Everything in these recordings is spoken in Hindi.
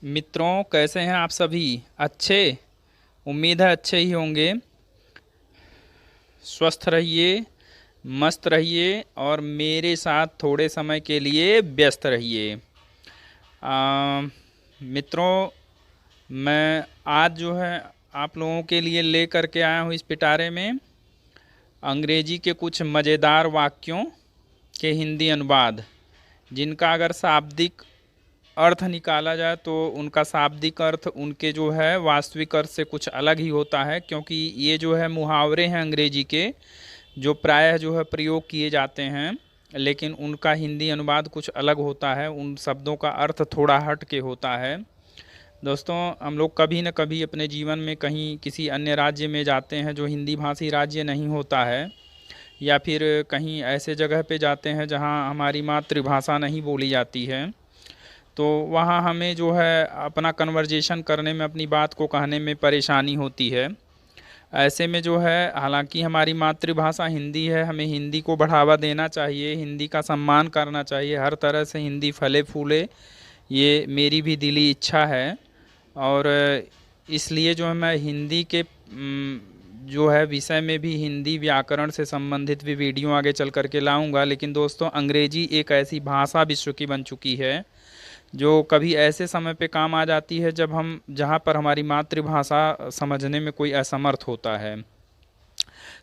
मित्रों, कैसे हैं आप सभी? अच्छे? उम्मीद है अच्छे ही होंगे। स्वस्थ रहिए, मस्त रहिए और मेरे साथ थोड़े समय के लिए व्यस्त रहिए। मित्रों, मैं आज जो है आप लोगों के लिए ले कर के आया हूँ इस पिटारे में अंग्रेजी के कुछ मज़ेदार वाक्यों के हिंदी अनुवाद, जिनका अगर शाब्दिक अर्थ निकाला जाए तो उनका शाब्दिक अर्थ उनके जो है वास्तविक अर्थ से कुछ अलग ही होता है, क्योंकि ये जो है मुहावरे हैं अंग्रेजी के जो प्रायः जो है प्रयोग किए जाते हैं, लेकिन उनका हिंदी अनुवाद कुछ अलग होता है। उन शब्दों का अर्थ थोड़ा हट के होता है। दोस्तों, हम लोग कभी न कभी अपने जीवन में कहीं किसी अन्य राज्य में जाते हैं जो हिंदी भाषी राज्य नहीं होता है, या फिर कहीं ऐसे जगह पे जाते हैं जहां हमारी मातृभाषा नहीं बोली जाती है, तो वहाँ हमें जो है अपना कन्वर्जेशन करने में, अपनी बात को कहने में परेशानी होती है। ऐसे में जो है, हालांकि हमारी मातृभाषा हिंदी है, हमें हिंदी को बढ़ावा देना चाहिए, हिंदी का सम्मान करना चाहिए, हर तरह से हिंदी फले फूले, ये मेरी भी दिली इच्छा है। और इसलिए जो है मैं हिंदी के जो है विषय में भी हिंदी व्याकरण से संबंधित भी वीडियो आगे चल कर के लाऊंगा। लेकिन दोस्तों, अंग्रेजी एक ऐसी भाषा विश्व की बन चुकी है जो कभी ऐसे समय पे काम आ जाती है जब हम जहाँ पर हमारी मातृभाषा समझने में कोई असमर्थ होता है।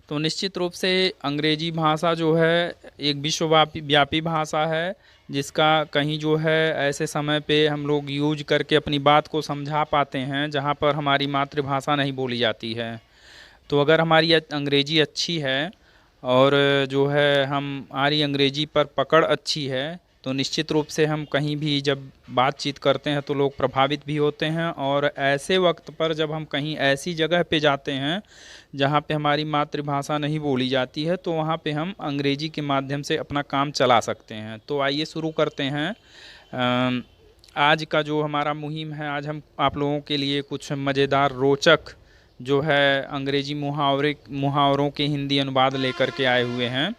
तो निश्चित रूप से अंग्रेजी भाषा जो है एक विश्वव्यापी व्यापी भाषा है, जिसका कहीं जो है ऐसे समय पे हम लोग यूज करके अपनी बात को समझा पाते हैं जहाँ पर हमारी मातृभाषा नहीं बोली जाती है। तो अगर हमारी अंग्रेजी अच्छी है और जो है हमारी अंग्रेजी पर पकड़ अच्छी है, तो निश्चित रूप से हम कहीं भी जब बातचीत करते हैं तो लोग प्रभावित भी होते हैं। और ऐसे वक्त पर जब हम कहीं ऐसी जगह पे जाते हैं जहाँ पे हमारी मातृभाषा नहीं बोली जाती है, तो वहाँ पे हम अंग्रेजी के माध्यम से अपना काम चला सकते हैं। तो आइए शुरू करते हैं। आज का जो हमारा मुहिम है, आज हम आप लोगों के लिए कुछ मज़ेदार रोचक जो है अंग्रेजी मुहावरों के हिंदी अनुवाद लेकर के आए हुए हैं,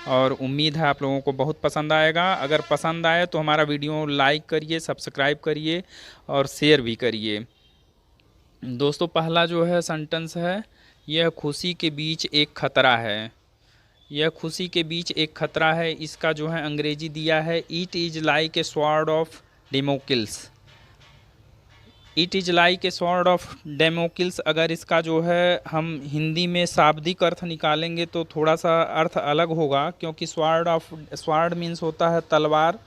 और उम्मीद है आप लोगों को बहुत पसंद आएगा। अगर पसंद आए तो हमारा वीडियो लाइक करिए, सब्सक्राइब करिए और शेयर भी करिए। दोस्तों, पहला जो है सेंटेंस है, यह खुशी के बीच एक खतरा है। यह खुशी के बीच एक खतरा है, इसका जो है अंग्रेजी दिया है, it is like a sword of Damocles. It is like a sword of Damocles, अगर इसका जो है हम हिंदी में शाब्दिक अर्थ निकालेंगे तो थोड़ा सा अर्थ अलग होगा, क्योंकि स्वॉर्ड मीन्स होता है तलवार,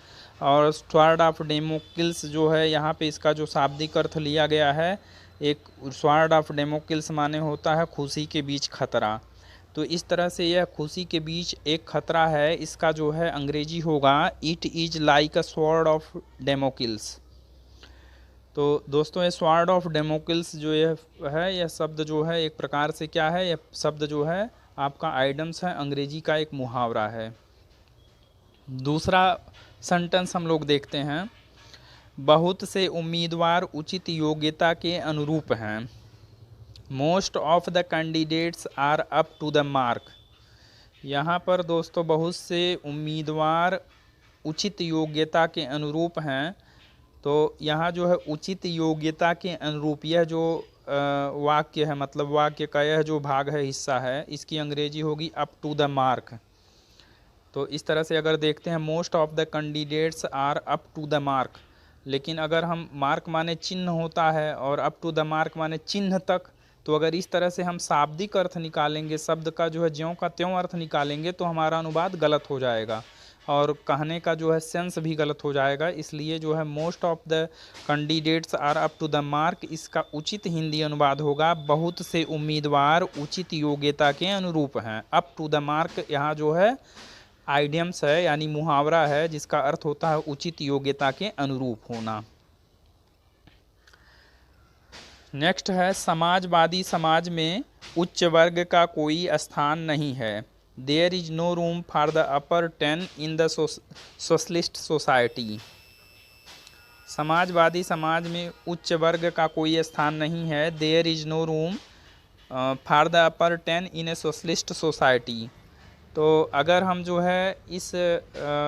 और स्वॉर्ड ऑफ डेमोकिल्स जो है यहाँ पे इसका जो शाब्दिक अर्थ लिया गया है, एक स्वॉर्ड ऑफ डेमोकिल्स माने होता है खुशी के बीच खतरा। तो इस तरह से यह खुशी के बीच एक खतरा है, इसका जो है अंग्रेजी होगा, it is like a sword of Damocles. तो दोस्तों, ये स्वॉर्ड ऑफ डेमोकिल्स जो ये है, यह शब्द जो है एक प्रकार से क्या है, यह शब्द जो है आपका आइडम्स है, अंग्रेजी का एक मुहावरा है। दूसरा सेंटेंस हम लोग देखते हैं, बहुत से उम्मीदवार उचित योग्यता के अनुरूप हैं। Most of the candidates are up to the mark. यहाँ पर दोस्तों बहुत से उम्मीदवार उचित योग्यता के अनुरूप हैं। तो यहाँ जो है उचित योग्यता के अनुरूप, यह जो वाक्य है, मतलब वाक्य का यह जो भाग है, हिस्सा है, इसकी अंग्रेजी होगी अप टू द मार्क। तो इस तरह से अगर देखते हैं, most of the candidates are up to the mark, लेकिन अगर हम मार्क माने चिन्ह होता है और अप टू द मार्क माने चिन्ह तक, तो अगर इस तरह से हम शाब्दिक अर्थ निकालेंगे, शब्द का जो है ज्यों का त्यों अर्थ निकालेंगे, तो हमारा अनुवाद गलत हो जाएगा और कहने का जो है सेंस भी गलत हो जाएगा। इसलिए जो है most of the candidates are up to the mark, इसका उचित हिंदी अनुवाद होगा, बहुत से उम्मीदवार उचित योग्यता के अनुरूप हैं। अप टू द मार्क यहाँ जो है आइडियम्स है, यानी मुहावरा है, जिसका अर्थ होता है उचित योग्यता के अनुरूप होना। नेक्स्ट है, समाजवादी समाज में उच्च वर्ग का कोई स्थान नहीं है। There is no room for the upper 10 in the socialist society. समाजवादी समाज में उच्च वर्ग का कोई स्थान नहीं है। There is no room for the upper 10 in a socialist society. तो अगर हम जो है इस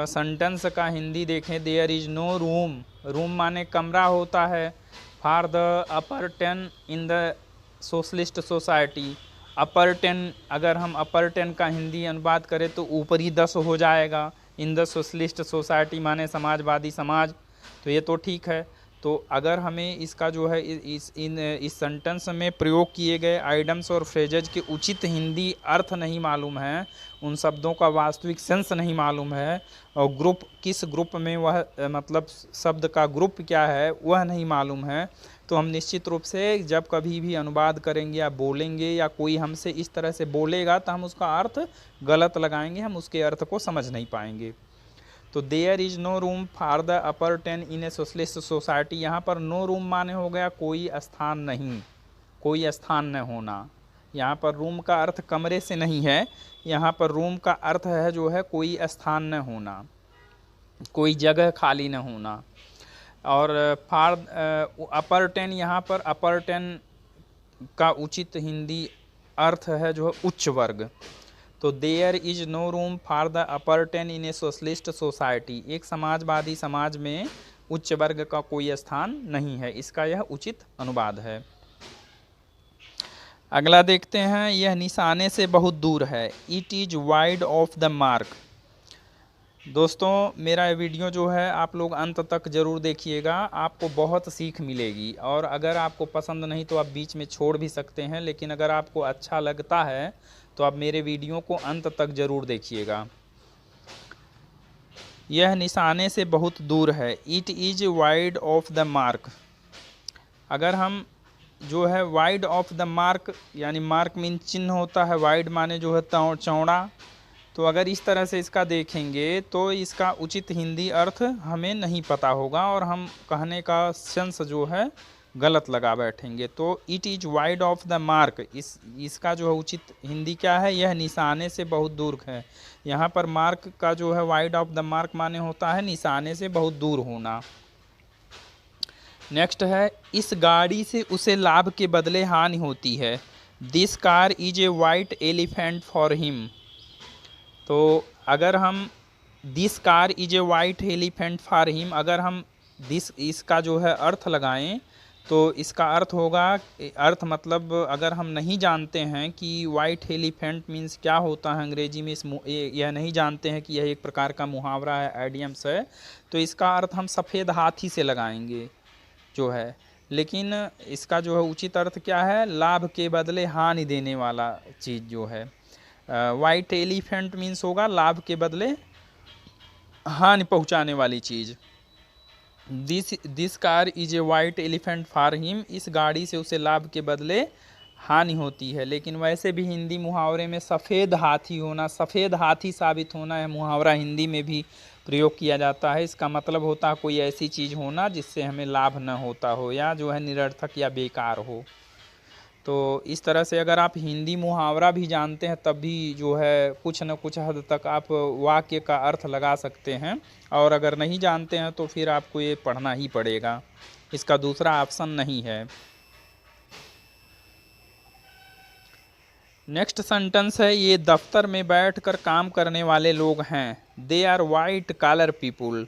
सेंटेंस का हिंदी देखें, there is no room, room माने कमरा होता है, for the upper 10 in the socialist society. Upper 10, अगर हम अपर 10 का हिंदी अनुवाद करें तो ऊपरी 10 हो जाएगा। इन द सोशलिस्ट सोसाइटी माने समाजवादी समाज, तो ये तो ठीक है। तो अगर हमें इसका जो है इस सेंटेंस में प्रयोग किए गए आइडम्स और फ्रेजेज के उचित हिंदी अर्थ नहीं मालूम है, उन शब्दों का वास्तविक सेंस नहीं मालूम है, और ग्रुप किस ग्रुप में वह मतलब शब्द का ग्रुप क्या है वह नहीं मालूम है, तो हम निश्चित रूप से जब कभी भी अनुवाद करेंगे या बोलेंगे या कोई हमसे इस तरह से बोलेगा तो हम उसका अर्थ गलत लगाएंगे, हम उसके अर्थ को समझ नहीं पाएंगे। तो there is no room for the upper 10 in a socialist society, यहाँ पर नो रूम माने हो गया कोई स्थान नहीं, कोई स्थान न होना। यहाँ पर रूम का अर्थ कमरे से नहीं है, यहाँ पर रूम का अर्थ है जो है कोई स्थान न होना, कोई जगह खाली न होना। और फॉर अपर 10, यहाँ पर अपर 10 का उचित हिंदी अर्थ है जो है उच्च वर्ग। तो there is no room for the upper 10 in a socialist society, एक समाजवादी समाज में उच्च वर्ग का कोई स्थान नहीं है, इसका यह उचित अनुवाद है। अगला देखते हैं, यह निशाने से बहुत दूर है, it is wide of the mark. दोस्तों मेरा वीडियो जो है आप लोग अंत तक ज़रूर देखिएगा, आपको बहुत सीख मिलेगी, और अगर आपको पसंद नहीं तो आप बीच में छोड़ भी सकते हैं, लेकिन अगर आपको अच्छा लगता है तो आप मेरे वीडियो को अंत तक ज़रूर देखिएगा। यह निशाने से बहुत दूर है, it is wide of the mark. अगर हम जो है वाइड ऑफ द मार्क, यानी मार्क मीन चिन्ह होता है, वाइड माने जो है चौड़ा, तो अगर इस तरह से इसका देखेंगे तो इसका उचित हिंदी अर्थ हमें नहीं पता होगा और हम कहने का सेंस जो है गलत लगा बैठेंगे। तो it is wide of the mark, इसका जो है उचित हिंदी क्या है, यह निशाने से बहुत दूर है। यहाँ पर मार्क का जो है वाइड ऑफ द मार्क माने होता है निशाने से बहुत दूर होना। नेक्स्ट है, इस गाड़ी से उसे लाभ के बदले हानि होती है, this car is a white elephant for him. तो अगर हम this car is a white elephant for him, अगर हम इसका जो है अर्थ लगाएं तो इसका अर्थ होगा, अर्थ मतलब अगर हम नहीं जानते हैं कि वाइट एलिफेंट मीन्स क्या होता है अंग्रेजी में, यह नहीं जानते हैं कि यह एक प्रकार का मुहावरा है, आइडियम्स है, तो इसका अर्थ हम सफ़ेद हाथी से लगाएंगे जो है। लेकिन इसका जो है उचित अर्थ क्या है, लाभ के बदले हानि देने वाला चीज़ जो है। वाइट एलिफेंट मीन्स होगा लाभ के बदले हानि पहुंचाने वाली चीज़। This car is a white elephant for him, इस गाड़ी से उसे लाभ के बदले हानि होती है। लेकिन वैसे भी हिंदी मुहावरे में सफ़ेद हाथी होना, सफ़ेद हाथी साबित होना है मुहावरा हिंदी में भी प्रयोग किया जाता है। इसका मतलब होता है कोई ऐसी चीज़ होना जिससे हमें लाभ न होता हो या जो है निरर्थक या बेकार हो। तो इस तरह से अगर आप हिंदी मुहावरा भी जानते हैं तब भी जो है कुछ न कुछ हद तक आप वाक्य का अर्थ लगा सकते हैं, और अगर नहीं जानते हैं तो फिर आपको ये पढ़ना ही पड़ेगा, इसका दूसरा ऑप्शन नहीं है। नेक्स्ट सेंटेंस है, ये दफ्तर में बैठकर काम करने वाले लोग हैं, they are white collar people.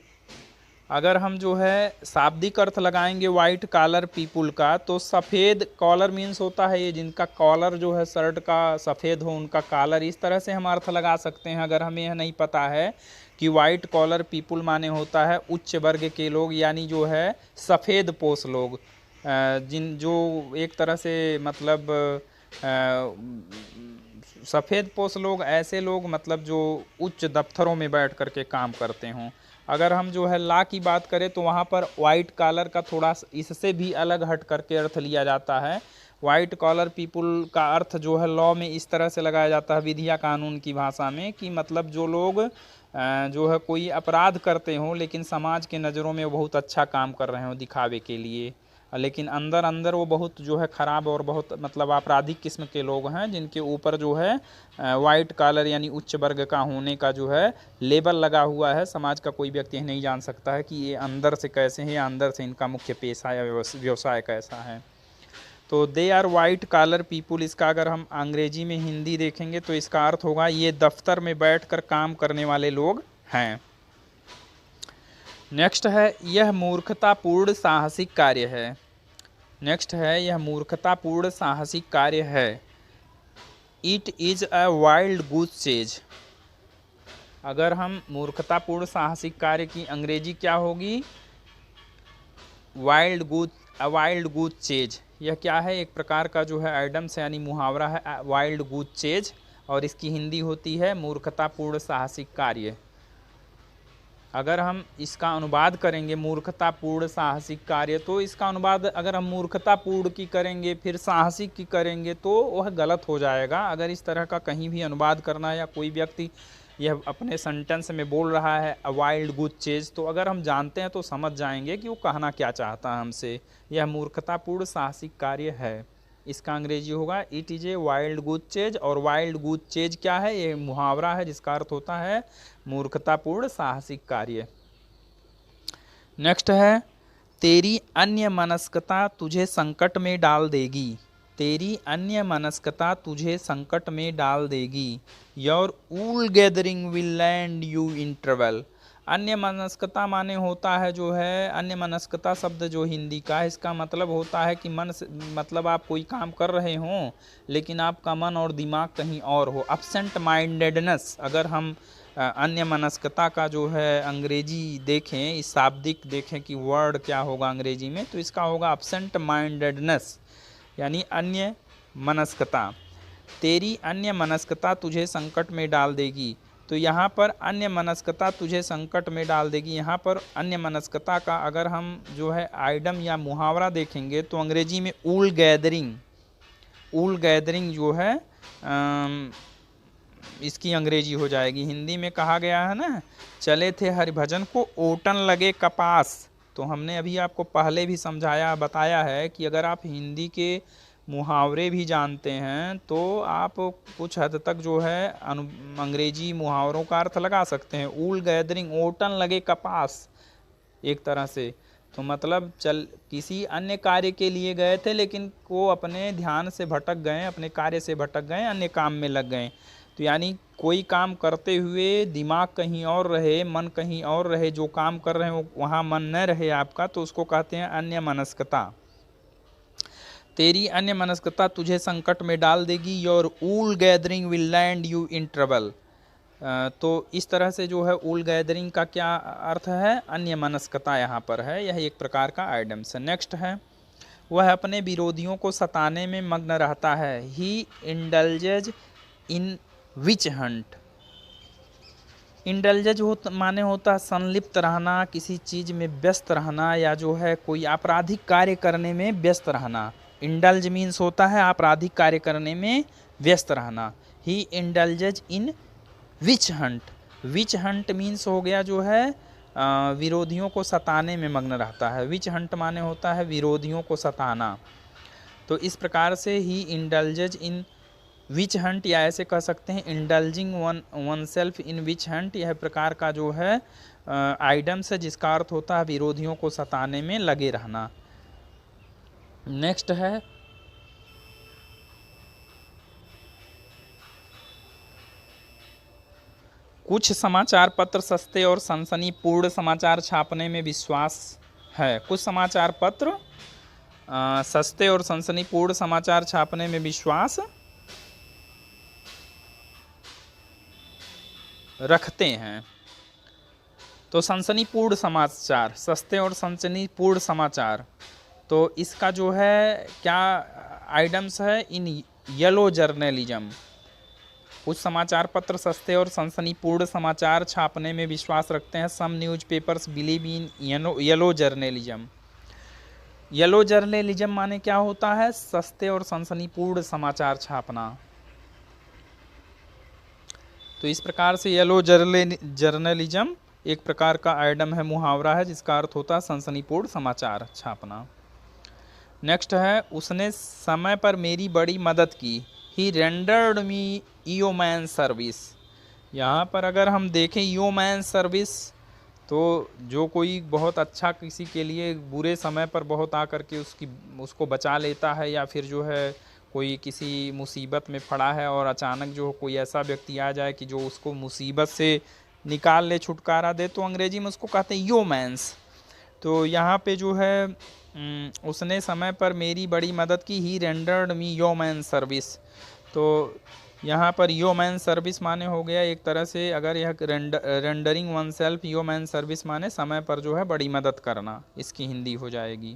अगर हम जो है शाब्दिक अर्थ लगाएंगे वाइट कॉलर पीपुल का, तो सफ़ेद कॉलर मीन्स होता है ये जिनका कॉलर जो है शर्ट का सफ़ेद हो उनका कॉलर, इस तरह से हम अर्थ लगा सकते हैं। अगर हमें यह नहीं पता है कि वाइट कॉलर पीपुल माने होता है उच्च वर्ग के लोग, यानी जो है सफ़ेद पोश लोग, जो एक तरह से मतलब सफ़ेद पोश लोग, ऐसे लोग मतलब जो उच्च दफ्तरों में बैठ कर के काम करते हों। अगर हम जो है ला की बात करें तो वहाँ पर वाइट कॉलर का थोड़ा इससे भी अलग हट करके अर्थ लिया जाता है। वाइट कॉलर पीपुल का अर्थ जो है लॉ में इस तरह से लगाया जाता है, विधिया कानून की भाषा में, कि मतलब जो लोग जो है कोई अपराध करते हों लेकिन समाज के नज़रों में वो बहुत अच्छा काम कर रहे हों दिखावे के लिए, लेकिन अंदर अंदर वो बहुत जो है ख़राब और बहुत मतलब आपराधिक किस्म के लोग हैं, जिनके ऊपर जो है वाइट कॉलर यानी उच्च वर्ग का होने का जो है लेबल लगा हुआ है। समाज का कोई व्यक्ति नहीं जान सकता है कि ये अंदर से कैसे हैं या अंदर से इनका मुख्य पेशा या व्यवसाय कैसा है। तो they are white collar people, इसका अगर हम अंग्रेजी में हिंदी देखेंगे तो इसका अर्थ होगा ये दफ्तर में बैठकर काम करने वाले लोग हैं। नेक्स्ट है यह मूर्खतापूर्ण साहसिक कार्य है। नेक्स्ट है यह मूर्खतापूर्ण साहसिक कार्य है। It is a wild goose chase. अगर हम मूर्खतापूर्ण साहसिक कार्य की अंग्रेजी क्या होगी? Wild goose chase. यह क्या है? एक प्रकार का जो है आइडम्स यानी मुहावरा है, वाइल्ड गूस चेज, और इसकी हिंदी होती है मूर्खतापूर्ण साहसिक कार्य। अगर हम इसका अनुवाद करेंगे मूर्खतापूर्ण साहसिक कार्य, तो इसका अनुवाद अगर हम मूर्खतापूर्ण की करेंगे फिर साहसिक की करेंगे तो वह गलत हो जाएगा। अगर इस तरह का कहीं भी अनुवाद करना या कोई व्यक्ति यह अपने सेंटेंस में बोल रहा है अ वाइल्ड गूस चेज, तो अगर हम जानते हैं तो समझ जाएंगे कि वो कहना क्या चाहता है हमसे। यह मूर्खतापूर्ण साहसिक कार्य है, इसका अंग्रेजी होगा it is a wild goose chase. और वाइल्ड गूस चेज क्या है? ये मुहावरा है जिसका अर्थ होता है मूर्खतापूर्ण साहसिक कार्य। नेक्स्ट है तेरी अन्य मनस्कता तुझे संकट में डाल देगी। तेरी अन्य मनस्कता तुझे संकट में डाल देगी। Your wool gathering will land you in trouble. अन्य मनस्कता माने होता है जो है, अन्य मनस्कता शब्द जो हिंदी का है, इसका मतलब होता है कि मन से मतलब आप कोई काम कर रहे हों लेकिन आपका मन और दिमाग कहीं और हो। Absent mindedness. अगर हम अन्य मनस्कता का जो है अंग्रेजी देखें, इस शाब्दिक देखें कि वर्ड क्या होगा अंग्रेजी में, तो इसका होगा एब्सेंट माइंडेडनेस यानी अन्य मनस्कता। तेरी अन्य मनस्कता तुझे संकट में डाल देगी। तो यहाँ पर अन्य मनस्कता तुझे संकट में डाल देगी, यहाँ पर अन्य मनस्कता का अगर हम जो है आइडम या मुहावरा देखेंगे तो अंग्रेजी में ऊल गैदरिंग जो है इसकी अंग्रेजी हो जाएगी। हिंदी में कहा गया है ना, चले थे हरिभजन को ओटन लगे कपास। तो हमने अभी आपको पहले भी समझाया बताया है कि अगर आप हिंदी के मुहावरे भी जानते हैं तो आप कुछ हद तक जो है अंग्रेजी मुहावरों का अर्थ लगा सकते हैं। ऊल गैदरिंग, ओटन लगे कपास, एक तरह से तो मतलब किसी अन्य कार्य के लिए गए थे लेकिन वो अपने ध्यान से भटक गए, अपने कार्य से भटक गए, अन्य काम में लग गए। तो यानी कोई काम करते हुए दिमाग कहीं और रहे, मन कहीं और रहे, जो काम कर रहे हैं वहाँ मन न रहे आपका, तो उसको कहते हैं अन्य मनस्कता। तेरी अन्य मनस्कता तुझे संकट में डाल देगी। Your wool gathering will land you in trouble. तो इस तरह से जो है ऊल गैदरिंग का क्या अर्थ है? अन्य मनस्कता यहाँ पर है, यह एक प्रकार का आइडम्स है। नेक्स्ट है वह अपने विरोधियों को सताने में मग्न रहता है। ही इंडल्जेज इन विच हंट। इंडल्जेज माने होता है संलिप्त रहना, किसी चीज़ में व्यस्त रहना, या जो है कोई आपराधिक कार्य करने में व्यस्त रहना। इंडल्ज मीन्स होता है आपराधिक कार्य करने में व्यस्त रहना। He indulges in witch hunt. Witch hunt means हो गया जो है विरोधियों को सताने में मग्न रहता है। विच हंट माने होता है विरोधियों को सताना। तो इस प्रकार से ही इंडल्जेज इन विच हंट, या ऐसे कह सकते हैं indulging one self in witch Hunt, यह प्रकार का जो है आइडम्स है जिसका अर्थ होता है विरोधियों को सताने में लगे रहना। नेक्स्ट है कुछ समाचार पत्र सस्ते और सनसनीपूर्ण समाचार छापने में विश्वास है। कुछ समाचार पत्र सस्ते और सनसनीपूर्ण समाचार छापने में विश्वास रखते हैं। तो सनसनीपूर्ण समाचार, सस्ते और सनसनीपूर्ण समाचार, तो इसका जो है क्या आइडम्स है? इन येलो जर्नलिज्म। कुछ समाचार पत्र सस्ते और सनसनीपूर्ण समाचार छापने में विश्वास रखते हैं। Some newspapers believe in yellow journalism. Yellow journalism माने क्या होता है? सस्ते और सनसनीपूर्ण समाचार छापना। तो इस प्रकार से येलो जर्नलिज्म एक प्रकार का आइडम है, मुहावरा है जिसका अर्थ होता है सनसनीपूर्ण समाचार छापना। नेक्स्ट है उसने समय पर मेरी बड़ी मदद की। ही रेंडर्ड मी ईओमैन सर्विस। यहाँ पर अगर हम देखें ईओमैन सर्विस तो जो कोई बहुत अच्छा किसी के लिए बुरे समय पर बहुत आकर के उसको बचा लेता है, या फिर जो है कोई किसी मुसीबत में पड़ा है और अचानक जो कोई ऐसा व्यक्ति आ जाए कि जो उसको मुसीबत से निकाल ले, छुटकारा दे, तो अंग्रेजी में उसको कहते हैं योमैंस। तो यहाँ पे जो है उसने समय पर मेरी बड़ी मदद की, ही रेंडर्ड मी योमैन सर्विस। तो यहाँ पर योमैन सर्विस माने हो गया एक तरह से, अगर यह रेंडरिंग वन सेल्फ योमैन सर्विस माने समय पर जो है बड़ी मदद करना, इसकी हिंदी हो जाएगी।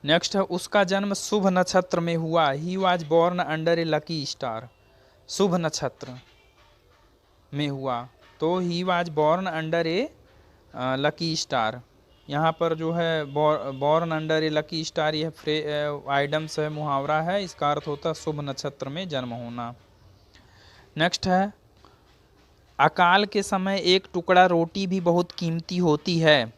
नेक्स्ट है, उसका जन्म शुभ नक्षत्र में हुआ, he was born under a lucky star. शुभ नक्षत्र में हुआ तो he was born under a lucky star. यहाँ पर जो है born under a lucky star, यह आइडम्स है, मुहावरा है, इसका अर्थ होता है शुभ नक्षत्र में जन्म होना। नेक्स्ट है, अकाल के समय एक टुकड़ा रोटी भी बहुत कीमती होती है।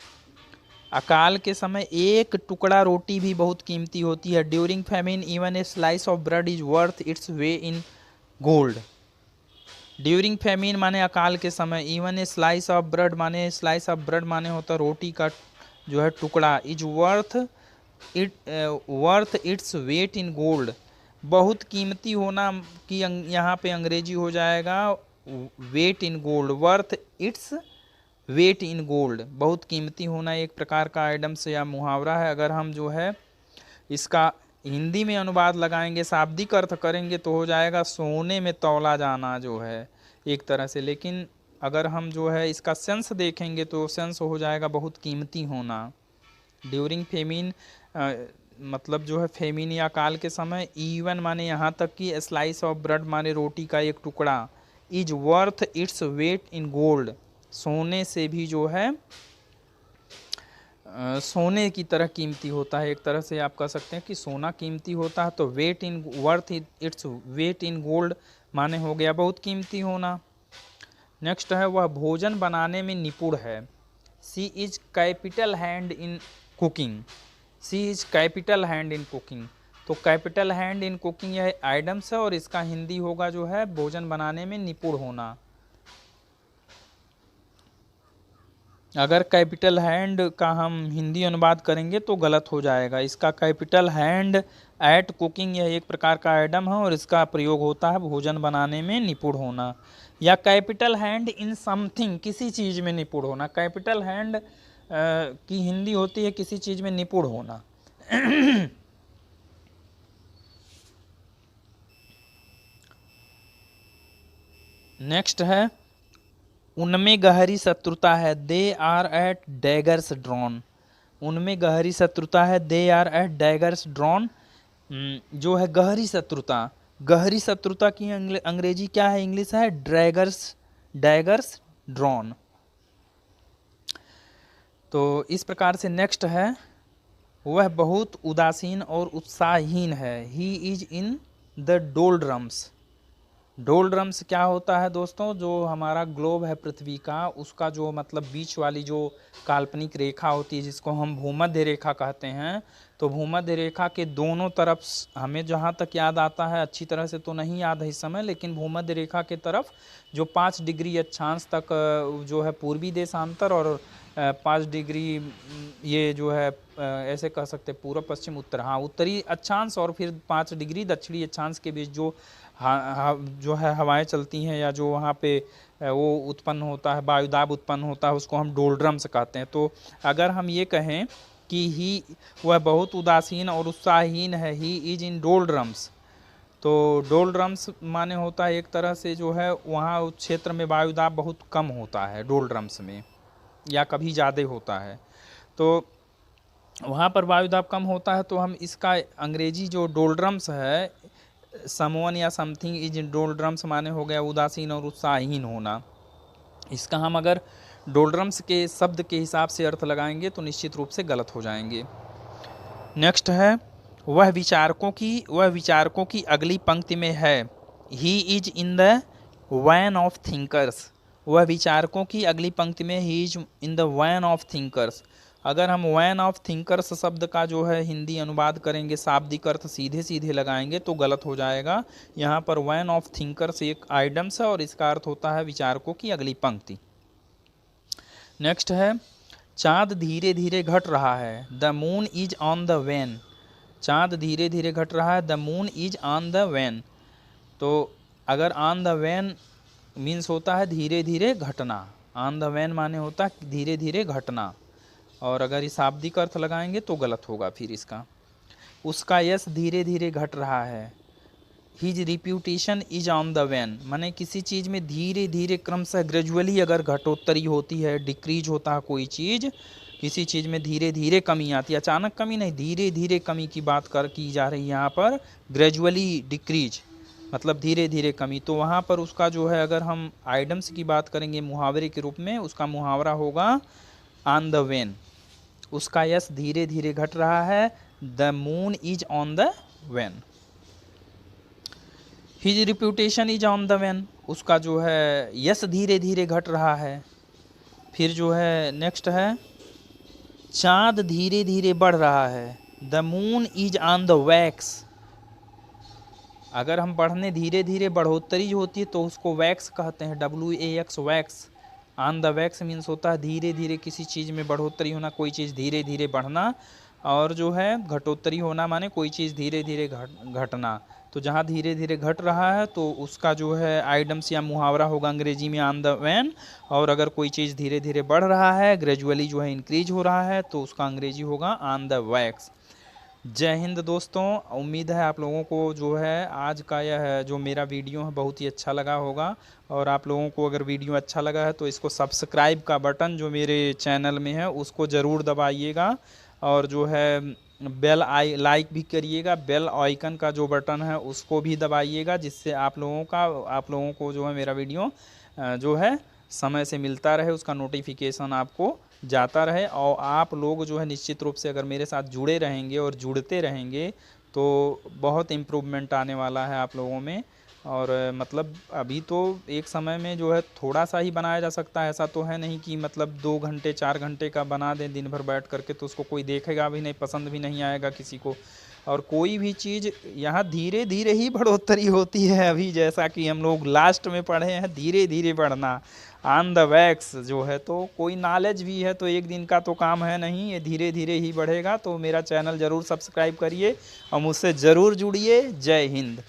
अकाल के समय एक टुकड़ा रोटी भी बहुत कीमती होती है। During famine even a slice of bread is worth its way in gold. During famine माने अकाल के समय, even a slice of bread माने, स्लाइस ऑफ ब्रेड माने होता रोटी का जो है टुकड़ा, is worth its weight in gold, बहुत कीमती होना कि यहाँ पे अंग्रेजी हो जाएगा weight in gold, worth its weight in gold, बहुत कीमती होना एक प्रकार का आइडम्स या मुहावरा है। अगर हम जो है इसका हिंदी में अनुवाद लगाएंगे, शाब्दिक अर्थ करेंगे तो हो जाएगा सोने में तौला जाना जो है एक तरह से, लेकिन अगर हम जो है इसका सेंस देखेंगे तो सेंस हो जाएगा बहुत कीमती होना। ड्यूरिंग फेमिन मतलब जो है फेमिन या काल के समय, इवन माने यहाँ तक कि स्लाइस ऑफ ब्रेड माने रोटी का एक टुकड़ा, is worth its weight in gold, सोने से भी जो है सोने की तरह कीमती होता है। एक तरह से आप कह सकते हैं कि सोना कीमती होता है, तो weight in worth its weight in gold माने हो गया बहुत कीमती होना। नेक्स्ट है, वह भोजन बनाने में निपुण है। She is capital hand in cooking. She is capital hand in cooking, तो कैपिटल हैंड इन कुकिंग यह आइडम्स है और इसका हिंदी होगा जो है भोजन बनाने में निपुण होना। अगर कैपिटल हैंड का हम हिंदी अनुवाद करेंगे तो गलत हो जाएगा। इसका कैपिटल हैंड एट कुकिंग यह एक प्रकार का आइटम है और इसका प्रयोग होता है भोजन बनाने में निपुण होना, या कैपिटल हैंड इन समथिंग, किसी चीज़ में निपुण होना। कैपिटल हैंड की हिंदी होती है किसी चीज़ में निपुण होना। नेक्स्ट है, उनमें गहरी शत्रुता है, they are at daggers drawn. उनमें गहरी शत्रुता है, they are at daggers drawn, जो है गहरी शत्रुता। गहरी शत्रुता की अंग्रेजी क्या है, इंग्लिश है डैगर्स ड्रॉन। तो इस प्रकार से नेक्स्ट है, वह बहुत उदासीन और उत्साहहीन है, ही इज इन द डोल्ड्रम्स। डोल्ड्रम्स क्या होता है दोस्तों, जो हमारा ग्लोब है पृथ्वी का, उसका जो मतलब बीच वाली जो काल्पनिक रेखा होती है जिसको हम भूमध्य रेखा कहते हैं, तो भूमध्य रेखा के दोनों तरफ, हमें जहाँ तक याद आता है, अच्छी तरह से तो नहीं याद है इस समय, लेकिन भूमध्य रेखा के तरफ जो 5 डिग्री अक्षांश तक जो है पूर्वी देशांतर और 5 डिग्री ये जो है ऐसे कह सकते हैं पूर्व पश्चिम उत्तर, हाँ उत्तरी अक्षांश और फिर 5 डिग्री दक्षिणी अक्षांश के बीच जो जो है हवाएं चलती हैं या जो वहाँ पे वो उत्पन्न होता है, वायुदाब उत्पन्न होता है, उसको हम डोल्ड्रम्स कहते हैं। तो अगर हम ये कहें कि वह बहुत उदासीन और उत्साहहीन है, ही इज इन डोल्ड्रम्स, तो डोल्ड्रम्स माने होता है एक तरह से जो है वहाँ उस क्षेत्र में वायुदाब बहुत कम होता है डोल्ड्रम्स में, या कभी ज़्यादा होता है, तो वहाँ पर वायुदाब कम होता है। तो हम इसका अंग्रेजी जो डोल्ड्रम्स है, समवन या समथिंग इज डोल्ड्रम्स माने हो गया उदासीन और उत्साहहीन होना। इसका हम अगर डोल्ड्रम्स के शब्द के हिसाब से अर्थ लगाएंगे तो निश्चित रूप से गलत हो जाएंगे। नेक्स्ट है, वह विचारकों की अगली पंक्ति में है, he is in the van of thinkers. वह विचारकों की अगली पंक्ति में he is in the van of thinkers. अगर हम वैन ऑफ थिंकर्स शब्द का जो है हिंदी अनुवाद करेंगे, शाब्दिक अर्थ सीधे सीधे लगाएंगे तो गलत हो जाएगा। यहाँ पर वैन ऑफ थिंकर्स एक आइडम्स है और इसका अर्थ होता है विचारकों की अगली पंक्ति। नेक्स्ट है चाँद धीरे धीरे घट रहा है, the moon is on the when. चाँद धीरे धीरे घट रहा है, the moon is on the when. तो अगर ऑन द वेन मीन्स होता है धीरे धीरे घटना, ऑन द वेन माने होता है धीरे धीरे घटना, और अगर इस शाब्दिक अर्थ लगाएंगे तो गलत होगा फिर इसका। उसका यश धीरे धीरे घट रहा है, his reputation is on the when, माने किसी चीज़ में धीरे धीरे क्रमशः ग्रेजुअली अगर घटोत्तरी होती है, डिक्रीज होता है कोई चीज़, किसी चीज़ में धीरे धीरे कमी आती है, अचानक कमी नहीं, धीरे धीरे कमी की बात की जा रही है यहाँ पर, ग्रेजुअली डिक्रीज मतलब धीरे धीरे कमी। तो वहाँ पर उसका जो है अगर हम आइडम्स की बात करेंगे मुहावरे के रूप में, उसका मुहावरा होगा ऑन द वेन। उसका यश धीरे धीरे घट रहा है, the moon is on the when. His reputation is on the when, उसका जो है यश धीरे धीरे घट रहा है। फिर जो है नेक्स्ट है चाँद धीरे धीरे बढ़ रहा है, the moon is on the wax. अगर हम बढ़ने धीरे धीरे बढ़ोतरी जो होती है तो उसको वैक्स कहते हैं, WAX wax. On the wax means होता है धीरे धीरे किसी चीज़ में बढ़ोतरी होना, कोई चीज़ धीरे धीरे बढ़ना, और जो है घटोत्तरी होना माने कोई चीज़ धीरे धीरे घटना। तो जहाँ धीरे धीरे घट रहा है तो उसका जो है आइडम्स या मुहावरा होगा अंग्रेजी में ऑन द वेन, और अगर कोई चीज़ धीरे धीरे बढ़ रहा है, ग्रेजुअली जो है इंक्रीज हो रहा है, तो उसका अंग्रेजी होगा ऑन द वैक्स। जय हिंद दोस्तों, उम्मीद है आप लोगों को जो है आज का यह जो मेरा वीडियो है बहुत ही अच्छा लगा होगा, और आप लोगों को अगर वीडियो अच्छा लगा है तो इसको सब्सक्राइब का बटन जो मेरे चैनल में है उसको ज़रूर दबाइएगा, और जो है बेल लाइक भी करिएगा, बेल आइकन का जो बटन है उसको भी दबाइएगा, जिससे आप लोगों को जो है मेरा वीडियो जो है समय से मिलता रहे, उसका नोटिफिकेशन आपको जाता रहे। और आप लोग जो है निश्चित रूप से अगर मेरे साथ जुड़े रहेंगे और जुड़ते रहेंगे तो बहुत इम्प्रूवमेंट आने वाला है आप लोगों में। और मतलब अभी तो एक समय में जो है थोड़ा सा ही बनाया जा सकता है, ऐसा तो है नहीं कि मतलब 2 घंटे 4 घंटे का बना दें दिन भर बैठ करके, तो उसको कोई देखेगा भी नहीं, पसंद भी नहीं आएगा किसी को। और कोई भी चीज़ यहाँ धीरे धीरे ही बढ़ोतरी होती है, अभी जैसा कि हम लोग लास्ट में पढ़े हैं धीरे धीरे बढ़ना, ऑन द वैक्स जो है। तो कोई नॉलेज भी है तो एक दिन का तो काम है नहीं, ये धीरे धीरे ही बढ़ेगा। तो मेरा चैनल ज़रूर सब्सक्राइब करिए और मुझसे ज़रूर जुड़िए। जय हिंद।